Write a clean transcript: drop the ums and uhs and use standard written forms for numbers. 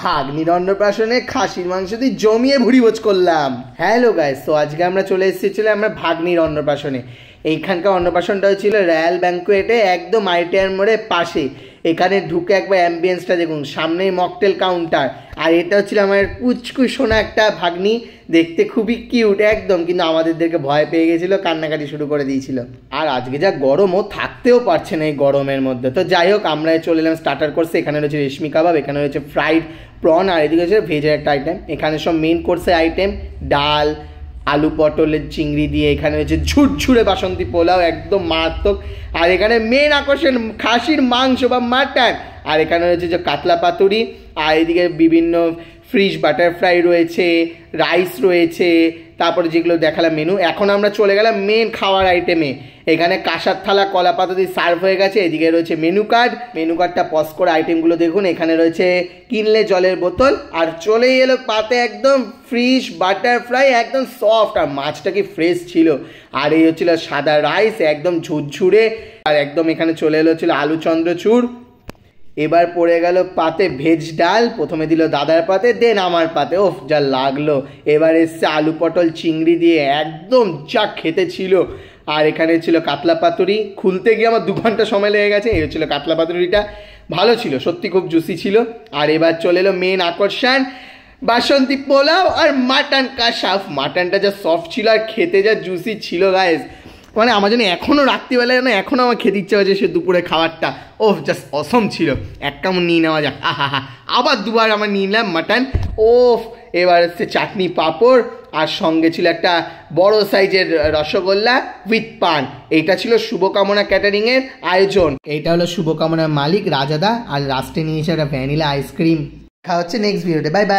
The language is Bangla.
ভাগ্নির অন্নপ্রাশনে খাসির মাংস দিয়ে জমিয়ে ভুড়িভোজ করলাম। হ্যালো গাইস, তো আজকে আমরা চলে এসেছিলাম আমরা ভাগ্নির অন্নপ্রাশনে। এইখানকার অন্নপ্রাশনটা হচ্ছিল রয়্যাল ব্যাঙ্কুয়েটে, একদম আইটিআর মোড়ের পাশে। এখানে ঢুকে একবার অ্যাম্বিয়েন্সটা দেখুন, সামনেই মকটেল কাউন্টার। আর এটা হচ্ছিল আমার পুচকু সোনা একটা ভাগ্নি, দেখতে খুবই কিউট একদম, কিন্তু আমাদেরকে ভয় পেয়ে গেছিলো, কান্নাকাটি শুরু করে দিয়েছিল। আর আজকে যা গরম, ও থাকতেও পারছে না এই গরমের মধ্যে। তো যাই হোক, আমরা চলে এলাম স্টার্টার কোর্সে। এখানে রয়েছে রেশমি কাবাব, এখানে রয়েছে ফ্রাইড প্রন, আর এদিকে হচ্ছে ভেজের একটা আইটেম। এখানে সব মেন কোর্সের আইটেম, ডাল, আলু পটলের চিংড়ি দিয়ে। এখানে হচ্ছে ঝুরঝুরে বাসন্তী পোলাও, একদম মারাত্মক। আর এখানে মেন আকর্ষণ খাসির মাংস বা মাটন। আর এখানে রয়েছে যে কাতলা পাতুরি, আর এদিকে বিভিন্ন ফিশ বাটারফ্রাই রয়েছে, রাইস রয়েছে, তারপরে যেগুলো দেখালাম মেনু। এখন আমরা চলে গেলাম মেন খাওয়ার আইটেমে। এখানে কাঁসার থালা কলা পাতা দিয়ে সার্ভ হয়ে গেছে। এদিকে রয়েছে মেনু কার্ডটা পজ করে আইটেমগুলো দেখুন। এখানে রয়েছে কিনলে জলের বোতল, আর চলেই এলো পাতে একদম ফিশ বাটারফ্রাই, একদম সফট, আর মাছটা কি ফ্রেশ ছিল। আর এই হচ্ছিল সাদা রাইস, একদম ঝুরঝুরে। আর একদম এখানে চলে এলো ছিল আলু চন্দ্রচূড়। এবার পড়ে গেল পাতে ভেজ ডাল, প্রথমে দিল দাদার পাতে, দেন আমার পাতে। ওফ, যা লাগলো। এবার এসছে আলু পটল চিংড়ি দিয়ে, একদম যা খেতে ছিল। আর এখানে ছিল কাতলা পাতুরি, খুলতে গিয়ে আমার 2 ঘন্টা সময় লেগে গেছে। এই হচ্ছিল কাতলা পাতুরিটা, ভালো ছিল সত্যি, খুব জুসি ছিল। আর এবার চলে এলো মেন আকর্ষণ, বাসন্তী পোলাও আর মাটন কাশাফ। মাটনটা যা সফট ছিল আর খেতে যা জুসি ছিল গাইস, মানে আমার জন্য এখনও রাত্রিবেলায় না, এখনও আমার খেতে ইচ্ছা হয়েছে সে দুপুরে খাবারটা। ওফ, জাস্ট অসম ছিল। এক কামড় নিয়ে নেওয়া যাক, আহা। আবার দুবার আমার নিয়ে নিলাম মাটন। ওফ, এবার হচ্ছে চাটনি পাঁপড়, আর সঙ্গে ছিল একটা বড় সাইজের রসগোল্লা উইথ পান। এইটা ছিল শুভকামনা ক্যাটারিংয়ের আয়োজন। এইটা হলো শুভকামনার মালিক রাজাদা, আর লাস্টে নিয়েছে একটা ভ্যানিলা আইসক্রিম। খাওয়া হচ্ছে নেক্সট ভিডিওতে। Bye bye.